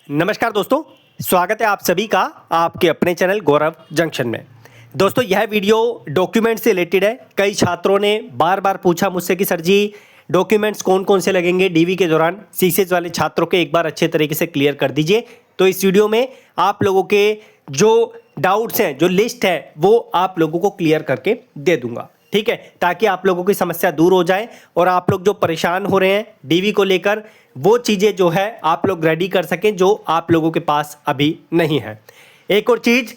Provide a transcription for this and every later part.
नमस्कार दोस्तों, स्वागत है आप सभी का आपके अपने चैनल गौरव जंक्शन में। दोस्तों यह वीडियो डॉक्यूमेंट से रिलेटेड है। कई छात्रों ने बार बार पूछा मुझसे कि सर जी डॉक्यूमेंट्स कौन कौन से लगेंगे डीवी के दौरान। सीसीएस वाले छात्रों के एक बार अच्छे तरीके से क्लियर कर दीजिए। तो इस वीडियो में आप लोगों के जो डाउट्स हैं, जो लिस्ट है, वो आप लोगों को क्लियर करके दे दूंगा, ठीक है, ताकि आप लोगों की समस्या दूर हो जाए और आप लोग जो परेशान हो रहे हैं डीवी को लेकर वो चीज़ें जो है आप लोग रेडी कर सकें जो आप लोगों के पास अभी नहीं है। एक और चीज़,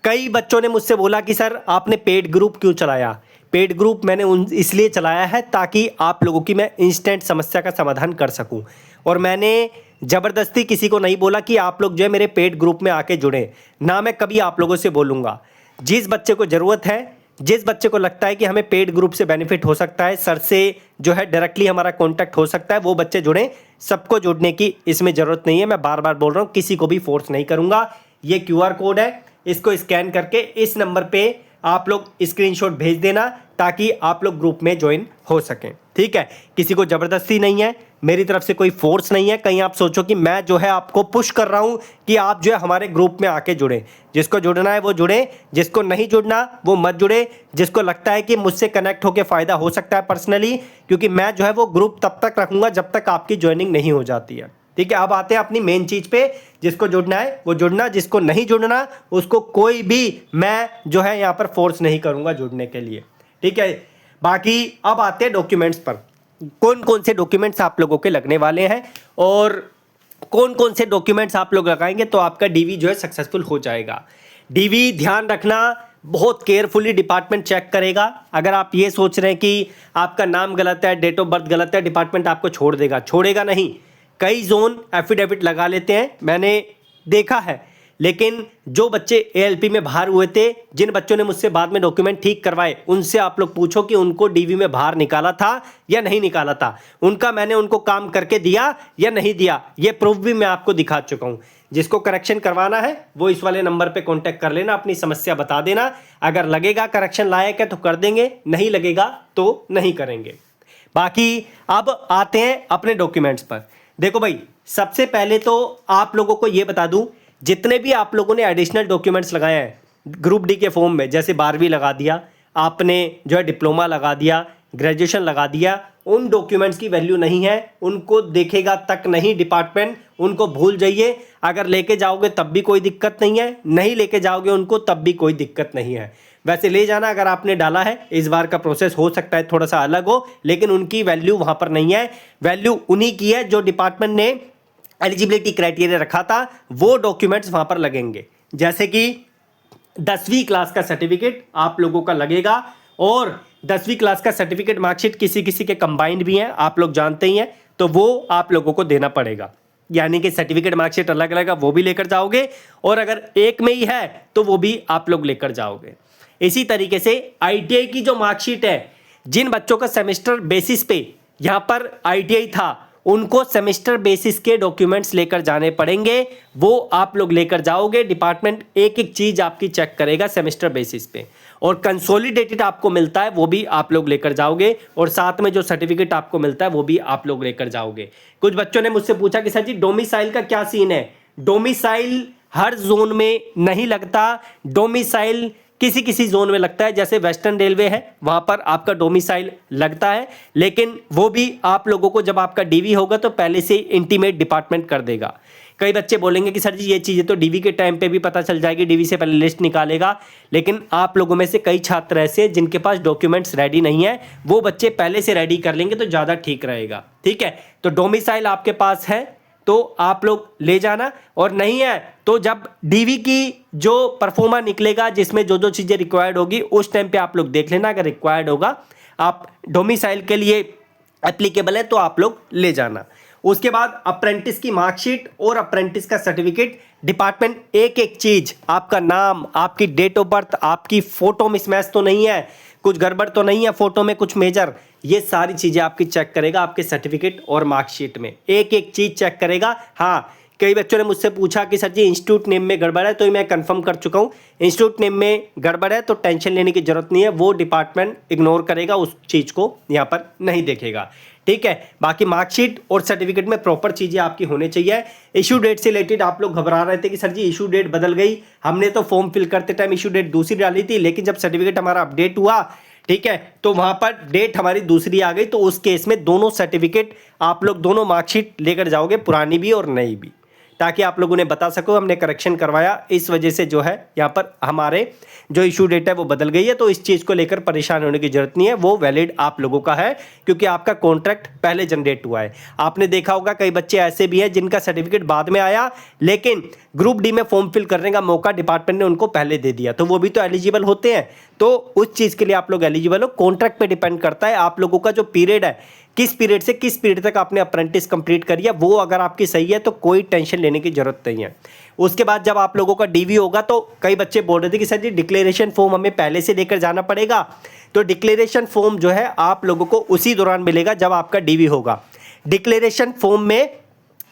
कई बच्चों ने मुझसे बोला कि सर आपने पेड ग्रुप क्यों चलाया। पेड ग्रुप मैंने इसलिए चलाया है ताकि आप लोगों की मैं इंस्टेंट समस्या का समाधान कर सकूं, और मैंने ज़बरदस्ती किसी को नहीं बोला कि आप लोग जो है मेरे पेड ग्रुप में आके जुड़ें। ना मैं कभी आप लोगों से बोलूँगा। जिस बच्चे को ज़रूरत है, जिस बच्चे को लगता है कि हमें पेड ग्रुप से बेनिफिट हो सकता है, सर से जो है डायरेक्टली हमारा कांटेक्ट हो सकता है, वो बच्चे जुड़ें। सबको जुड़ने की इसमें ज़रूरत नहीं है। मैं बार बार बोल रहा हूँ, किसी को भी फोर्स नहीं करूँगा। ये QR कोड है, इसको स्कैन करके इस नंबर पे आप लोग स्क्रीनशॉट भेज देना ताकि आप लोग ग्रुप में ज्वाइन हो सकें, ठीक है। किसी को ज़बरदस्ती नहीं है, मेरी तरफ से कोई फोर्स नहीं है। कहीं आप सोचो कि मैं जो है आपको पुश कर रहा हूं कि आप जो है हमारे ग्रुप में आके जुड़ें। जिसको जुड़ना है वो जुड़े, जिसको नहीं जुड़ना वो मत जुड़े। जिसको लगता है कि मुझसे कनेक्ट होकर फ़ायदा हो सकता है पर्सनली, क्योंकि मैं जो है वो ग्रुप तब तक रखूँगा जब तक आपकी ज्वाइनिंग नहीं हो जाती है, ठीक है। अब आते हैं अपनी मेन चीज़ पे। जिसको जुड़ना है वो जुड़ना, जिसको नहीं जुड़ना उसको कोई भी मैं जो है यहाँ पर फोर्स नहीं करूँगा जुड़ने के लिए, ठीक है। बाकी अब आते हैं डॉक्यूमेंट्स पर। कौन कौन से डॉक्यूमेंट्स आप लोगों के लगने वाले हैं और कौन कौन से डॉक्यूमेंट्स आप लोग लगाएंगे तो आपका डीवी जो है सक्सेसफुल हो जाएगा। डीवी ध्यान रखना, बहुत केयरफुली डिपार्टमेंट चेक करेगा। अगर आप ये सोच रहे हैं कि आपका नाम गलत है, डेट ऑफ बर्थ गलत है, डिपार्टमेंट आपको छोड़ देगा, छोड़ेगा नहीं। कई जोन एफिडेविट लगा लेते हैं, मैंने देखा है। लेकिन जो बच्चे ALP में बाहर हुए थे, जिन बच्चों ने मुझसे बाद में डॉक्यूमेंट ठीक करवाए, उनसे आप लोग पूछो कि उनको डीवी में बाहर निकाला था या नहीं निकाला था, उनका मैंने उनको काम करके दिया या नहीं दिया, ये प्रूफ भी मैं आपको दिखा चुका हूँ। जिसको करेक्शन करवाना है वो इस वाले नंबर पे कांटेक्ट कर लेना, अपनी समस्या बता देना। अगर लगेगा करेक्शन लायक है तो कर देंगे, नहीं लगेगा तो नहीं करेंगे। बाकी अब आते हैं अपने डॉक्यूमेंट्स पर। देखो भाई, सबसे पहले तो आप लोगों को ये बता दूं, जितने भी आप लोगों ने एडिशनल डॉक्यूमेंट्स लगाए हैं ग्रुप डी के फॉर्म में, जैसे 12वीं लगा दिया आपने, जो है डिप्लोमा लगा दिया, ग्रेजुएशन लगा दिया, उन डॉक्यूमेंट्स की वैल्यू नहीं है। उनको देखेगा तक नहीं डिपार्टमेंट, उनको भूल जाइए। अगर लेके जाओगे तब भी कोई दिक्कत नहीं है, नहीं लेके जाओगे उनको तब भी कोई दिक्कत नहीं है। वैसे ले जाना अगर आपने डाला है, इस बार का प्रोसेस हो सकता है थोड़ा सा अलग हो, लेकिन उनकी वैल्यू वहाँ पर नहीं है। वैल्यू उन्हीं की है जो डिपार्टमेंट ने एलिजिबिलिटी क्राइटेरिया रखा था, वो डॉक्यूमेंट्स वहाँ पर लगेंगे। जैसे कि 10वीं क्लास का सर्टिफिकेट आप लोगों का लगेगा, और 10वीं क्लास का सर्टिफिकेट मार्कशीट किसी किसी के कंबाइंड भी हैं, आप लोग जानते ही हैं, तो वो आप लोगों को देना पड़ेगा। यानी कि सर्टिफिकेट मार्कशीट अलग अलग है, वो भी लेकर जाओगे, और अगर एक में ही है तो वो भी आप लोग लेकर जाओगे। इसी तरीके से ITI की जो मार्कशीट है, जिन बच्चों का सेमेस्टर बेसिस पे यहाँ पर ITI था, उनको सेमेस्टर बेसिस के डॉक्यूमेंट्स लेकर जाने पड़ेंगे, वो आप लोग लेकर जाओगे। डिपार्टमेंट एक एक चीज़ आपकी चेक करेगा सेमेस्टर बेसिस पे, और कंसोलिडेटेड आपको मिलता है वो भी आप लोग लेकर जाओगे, और साथ में जो सर्टिफिकेट आपको मिलता है वो भी आप लोग लेकर जाओगे। कुछ बच्चों ने मुझसे पूछा कि सर जी डोमिसाइल का क्या सीन है। डोमिसाइल हर जोन में नहीं लगता, डोमिसाइल किसी किसी जोन में लगता है। जैसे वेस्टर्न रेलवे है, वहाँ पर आपका डोमिसाइल लगता है, लेकिन वो भी आप लोगों को जब आपका डीवी होगा तो पहले से इंटीमेट डिपार्टमेंट कर देगा। कई बच्चे बोलेंगे कि सर जी ये चीज़ें तो डीवी के टाइम पे भी पता चल जाएगी, डीवी से पहले लिस्ट निकालेगा। लेकिन आप लोगों में से कई छात्र ऐसे हैं जिनके पास डॉक्यूमेंट्स रेडी नहीं है, वो बच्चे पहले से रेडी कर लेंगे तो ज़्यादा ठीक रहेगा, ठीक है। तो डोमिसाइल आपके पास है तो आप लोग ले जाना, और नहीं है तो जब डीवी की जो परफॉर्मा निकलेगा जिसमें जो जो चीज़ें रिक्वायर्ड होगी उस टाइम पे आप लोग देख लेना। अगर रिक्वायर्ड होगा, आप डोमिसाइल के लिए एप्लीकेबल है तो आप लोग ले जाना। उसके बाद अप्रेंटिस की मार्कशीट और अप्रेंटिस का सर्टिफिकेट, डिपार्टमेंट एक एक चीज़, आपका नाम, आपकी डेट ऑफ बर्थ, आपकी फ़ोटो मिसमैच तो नहीं है, कुछ गड़बड़ तो नहीं है फोटो में, कुछ मेजर, ये सारी चीज़ें आपकी चेक करेगा आपके सर्टिफिकेट और मार्कशीट में, एक एक चीज़ चेक करेगा। हाँ, कई बच्चों ने मुझसे पूछा कि सर जी इंस्टीट्यूट नेम में गड़बड़ है, तो मैं कंफर्म कर चुका हूँ, इंस्टीट्यूट नेम में गड़बड़ है तो टेंशन लेने की जरूरत नहीं है, वो डिपार्टमेंट इग्नोर करेगा, उस चीज़ को यहाँ पर नहीं देखेगा। ठीक है। बाकी मार्कशीट और सर्टिफिकेट में प्रॉपर चीज़ें आपकी होनी चाहिए। इशू डेट से रिलेटेड आप लोग घबरा रहे थे कि सर जी इशू डेट बदल गई, हमने तो फॉर्म फिल करते टाइम इशू डेट दूसरी डाली थी, लेकिन जब सर्टिफिकेट हमारा अपडेट हुआ, ठीक है, तो वहां पर डेट हमारी दूसरी आ गई। तो उस केस में दोनों सर्टिफिकेट आप लोग दोनों मार्कशीट लेकर जाओगे, पुरानी भी और नई भी, ताकि आप लोग उन्हें बता सको हमने करेक्शन करवाया, इस वजह से जो है यहाँ पर हमारे जो इशू डेट है वो बदल गई है। तो इस चीज़ को लेकर परेशान होने की जरूरत नहीं है, वो वैलिड आप लोगों का है, क्योंकि आपका कॉन्ट्रैक्ट पहले जनरेट हुआ है। आपने देखा होगा कई बच्चे ऐसे भी हैं जिनका सर्टिफिकेट बाद में आया, लेकिन ग्रुप डी में फॉर्म फिल करने का मौका डिपार्टमेंट ने उनको पहले दे दिया, तो वो भी तो एलिजिबल होते हैं। तो उस चीज़ के लिए आप लोग एलिजिबल हो। कॉन्ट्रैक्ट पे डिपेंड करता है आप लोगों का जो पीरियड है, किस पीरियड से किस पीरियड तक आपने अप्रेंटिस कंप्लीट करी है, वो अगर आपकी सही है तो कोई टेंशन लेने की जरूरत नहीं है। उसके बाद जब आप लोगों का डीवी होगा, तो कई बच्चे बोल रहे थे कि सर जी डिक्लेरेशन फॉर्म हमें पहले से लेकर जाना पड़ेगा। तो डिक्लेरेशन फॉर्म जो है आप लोगों को उसी दौरान मिलेगा जब आपका डीवी होगा। डिक्लेरेशन फॉर्म में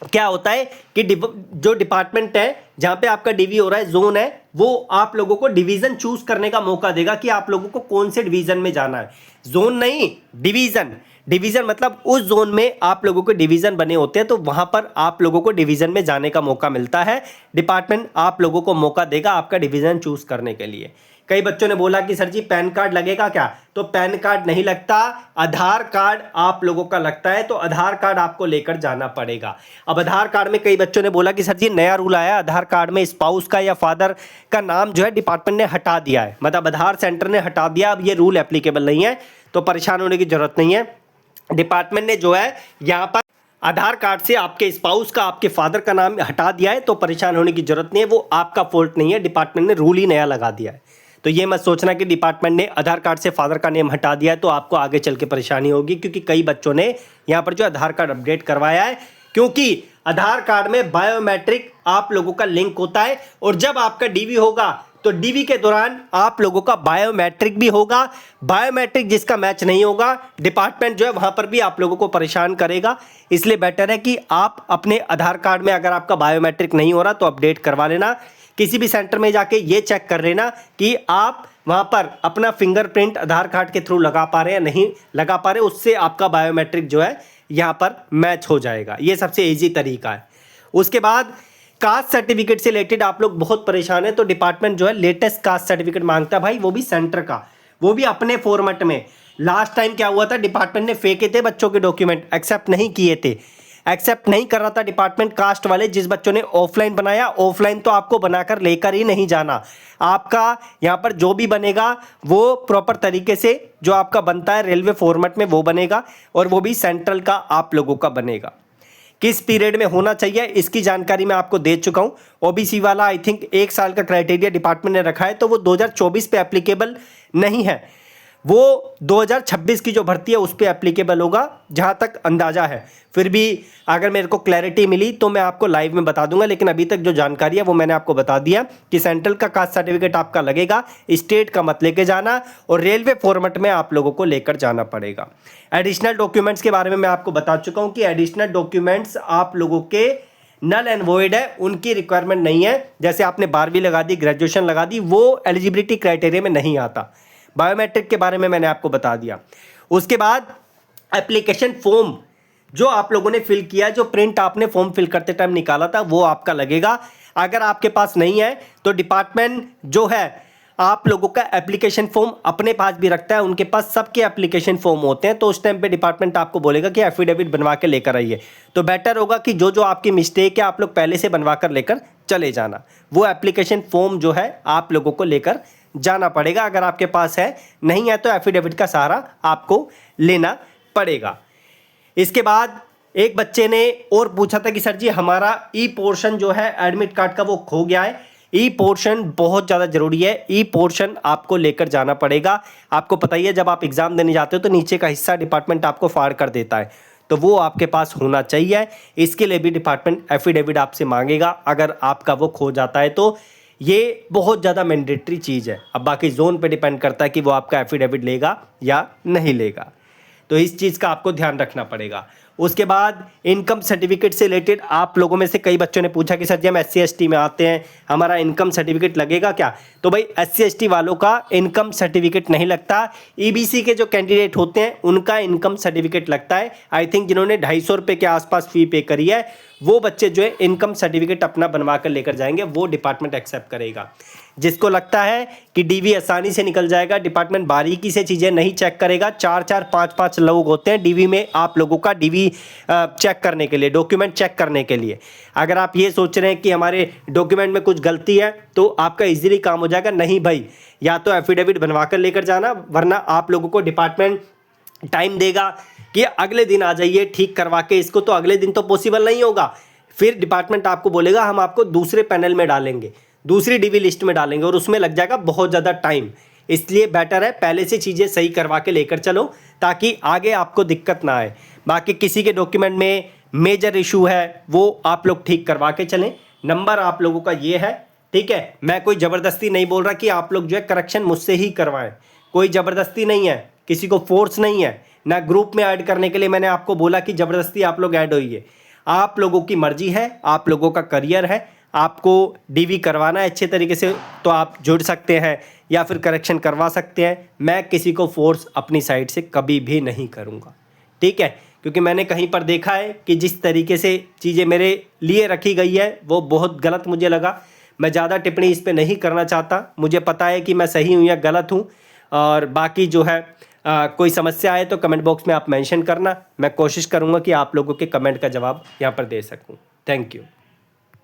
क्या होता है कि जो डिपार्टमेंट है जहां पे आपका डीवी हो रहा है, जोन है, वो आप लोगों को डिवीजन चूज करने का मौका देगा कि आप लोगों को कौन से डिवीजन में जाना है। जोन नहीं, डिवीजन। डिवीजन मतलब उस जोन में आप लोगों के डिवीजन बने होते हैं, तो वहां पर आप लोगों को डिवीजन में जाने का मौका मिलता है। डिपार्टमेंट आप लोगों को मौका देगा आपका डिवीजन चूज करने के लिए। कई बच्चों ने बोला कि सर जी पैन कार्ड लगेगा क्या? तो पैन कार्ड नहीं लगता, आधार कार्ड आप लोगों का लगता है, तो आधार कार्ड आपको लेकर जाना पड़ेगा। अब आधार कार्ड में कई बच्चों ने बोला कि सर जी नया रूल आया, आधार कार्ड में स्पाउस का या फादर का नाम जो है डिपार्टमेंट ने हटा दिया है, मतलब आधार सेंटर ने हटा दिया, अब ये रूल एप्लीकेबल नहीं है। तो परेशान होने की जरूरत नहीं है। डिपार्टमेंट ने जो है यहाँ पर आधार कार्ड से आपके स्पाउस का, आपके फादर का नाम हटा दिया है, तो परेशान होने की जरूरत नहीं है, वो आपका फॉल्ट नहीं है, डिपार्टमेंट ने रूल ही नया लगा दिया है। तो ये मत सोचना कि डिपार्टमेंट ने आधार कार्ड से फादर का नेम हटा दिया है तो आपको आगे चल के परेशानी होगी, क्योंकि कई बच्चों ने यहाँ पर जो आधार कार्ड अपडेट करवाया है, क्योंकि आधार कार्ड में बायोमेट्रिक आप लोगों का लिंक होता है, और जब आपका डीवी होगा तो डीवी के दौरान आप लोगों का बायोमेट्रिक भी होगा। बायोमेट्रिक जिसका मैच नहीं होगा, डिपार्टमेंट जो है वहां पर भी आप लोगों को परेशान करेगा। इसलिए बेटर है कि आप अपने आधार कार्ड में अगर आपका बायोमेट्रिक नहीं हो रहा तो अपडेट करवा लेना। किसी भी सेंटर में जाके ये चेक कर लेना कि आप वहां पर अपना फिंगरप्रिंट आधार कार्ड के थ्रू लगा पा रहे हैं या नहीं लगा पा रहे, उससे आपका बायोमेट्रिक जो है यहाँ पर मैच हो जाएगा। ये सबसे ईजी तरीका है। उसके बाद कास्ट सर्टिफिकेट से रिलेटेड आप लोग बहुत परेशान हैं, तो डिपार्टमेंट जो है लेटेस्ट कास्ट सर्टिफिकेट मांगता है भाई, वो भी सेंटर का, वो भी अपने फॉर्मेट में। लास्ट टाइम क्या हुआ था, डिपार्टमेंट ने फेंके थे बच्चों के डॉक्यूमेंट, एक्सेप्ट नहीं किए थे, एक्सेप्ट नहीं कर रहा था डिपार्टमेंट कास्ट वाले। जिस बच्चों ने ऑफलाइन बनाया, ऑफलाइन तो आपको बनाकर लेकर ही नहीं जाना, आपका यहाँ पर जो भी बनेगा वो प्रॉपर तरीके से जो आपका बनता है रेलवे फॉर्मेट में वो बनेगा, और वो भी सेंट्रल का आप लोगों का बनेगा। किस पीरियड में होना चाहिए इसकी जानकारी मैं आपको दे चुका हूं। ओबीसी वाला आई थिंक 1 साल का क्राइटेरिया डिपार्टमेंट ने रखा है, तो वो 2024 पे एप्लीकेबल नहीं है, वो 2026 की जो भर्ती है उस पर एप्लीकेबल होगा जहां तक अंदाजा है। फिर भी अगर मेरे को क्लैरिटी मिली तो मैं आपको लाइव में बता दूंगा, लेकिन अभी तक जो जानकारी है वो मैंने आपको बता दिया कि सेंट्रल का कास्ट सर्टिफिकेट आपका लगेगा, स्टेट का मत लेके जाना, और रेलवे फॉर्मेट में आप लोगों को लेकर जाना पड़ेगा। एडिशनल डॉक्यूमेंट्स के बारे में मैं आपको बता चुका हूँ कि एडिशनल डॉक्यूमेंट्स आप लोगों के नल एंड वॉइड है, उनकी रिक्वायरमेंट नहीं है। जैसे आपने 12वीं लगा दी, ग्रेजुएशन लगा दी, वो एलिजिबिलिटी क्राइटेरिया में नहीं आता। बायोमेट्रिक के बारे में मैंने आपको बता दिया। उसके बाद एप्लीकेशन फॉर्म जो आप लोगों ने फिल किया, जो प्रिंट आपने फॉर्म फिल करते टाइम निकाला था, वो आपका लगेगा। अगर आपके पास नहीं है तो डिपार्टमेंट जो है आप लोगों का एप्लीकेशन फॉर्म अपने पास भी रखता है, उनके पास सबके एप्लीकेशन फॉर्म होते हैं, तो उस टाइम पे डिपार्टमेंट आपको बोलेगा कि एफिडेविट बनवा के लेकर आइए। तो बेटर होगा कि जो जो आपकी मिस्टेक है आप लोग पहले से बनवा कर लेकर चले जाना। वो एप्लीकेशन फॉर्म जो है आप लोगों को लेकर जाना पड़ेगा। अगर आपके पास है, नहीं है तो एफिडेविट का सहारा आपको लेना पड़ेगा। इसके बाद एक बच्चे ने और पूछा था कि सर जी हमारा ई पोर्शन जो है एडमिट कार्ड का वो खो गया है। ई पोर्शन बहुत ज़्यादा जरूरी है, ई पोर्शन आपको लेकर जाना पड़ेगा। आपको पता ही है जब आप एग्जाम देने जाते हो तो नीचे का हिस्सा डिपार्टमेंट आपको फाड़ कर देता है, तो वो आपके पास होना चाहिए। इसके लिए भी डिपार्टमेंट एफिडेविट आपसे मांगेगा अगर आपका वो खो जाता है तो। ये बहुत ज़्यादा मैंडेटरी चीज़ है। अब बाकी जोन पे डिपेंड करता है कि वो आपका एफिडेविट लेगा या नहीं लेगा, तो इस चीज़ का आपको ध्यान रखना पड़ेगा। उसके बाद इनकम सर्टिफिकेट से रिलेटेड आप लोगों में से कई बच्चों ने पूछा कि सर जी हम SC/ST में आते हैं, हमारा इनकम सर्टिफिकेट लगेगा क्या? तो भाई SC/ST वालों का इनकम सर्टिफिकेट नहीं लगता। EBC के जो कैंडिडेट होते हैं उनका इनकम सर्टिफिकेट लगता है। आई थिंक जिन्होंने 250 रुपये के आसपास फ़ी पे करी है वो बच्चे जो है इनकम सर्टिफिकेट अपना बनवा कर लेकर जाएंगे, वो डिपार्टमेंट एक्सेप्ट करेगा। जिसको लगता है कि DV आसानी से निकल जाएगा, डिपार्टमेंट बारीकी से चीज़ें नहीं चेक करेगा, 4-4 5-5 लोग होते हैं DV में आप लोगों का DV चेक करने के लिए, डॉक्यूमेंट चेक करने के लिए। अगर आप ये सोच रहे हैं कि हमारे डॉक्यूमेंट में कुछ गलती है तो आपका इजीली काम हो जाएगा, नहीं भाई, या तो एफिडेविट बनवा कर लेकर जाना, वरना आप लोगों को डिपार्टमेंट टाइम देगा कि अगले दिन आ जाइए ठीक करवा के इसको, तो अगले दिन तो पॉसिबल नहीं होगा। फिर डिपार्टमेंट आपको बोलेगा हम आपको दूसरे पैनल में डालेंगे, दूसरी DV लिस्ट में डालेंगे और उसमें लग जाएगा बहुत ज़्यादा टाइम। इसलिए बेटर है पहले से चीज़ें सही करवा के लेकर चलो ताकि आगे आपको दिक्कत ना आए। बाकी किसी के डॉक्यूमेंट में मेजर इशू है वो आप लोग ठीक करवा के चलें। नंबर आप लोगों का ये है, ठीक है। मैं कोई ज़बरदस्ती नहीं बोल रहा कि आप लोग जो है करेक्शन मुझसे ही करवाएं, कोई ज़बरदस्ती नहीं है, किसी को फोर्स नहीं है, ना ग्रुप में ऐड करने के लिए मैंने आपको बोला कि ज़बरदस्ती आप लोग ऐड होइए। आप लोगों की मर्जी है, आप लोगों का करियर है, आपको DV करवाना है अच्छे तरीके से तो आप जुड़ सकते हैं या फिर करेक्शन करवा सकते हैं। मैं किसी को फोर्स अपनी साइड से कभी भी नहीं करूँगा, ठीक है, क्योंकि मैंने कहीं पर देखा है कि जिस तरीके से चीज़ें मेरे लिए रखी गई है वो बहुत गलत मुझे लगा। मैं ज़्यादा टिप्पणी इस पर नहीं करना चाहता, मुझे पता है कि मैं सही हूँ या गलत हूँ। और बाकी जो है कोई समस्या आए तो कमेंट बॉक्स में आप मेंशन करना, मैं कोशिश करूँगा कि आप लोगों के कमेंट का जवाब यहाँ पर दे सकूँ। Thank you.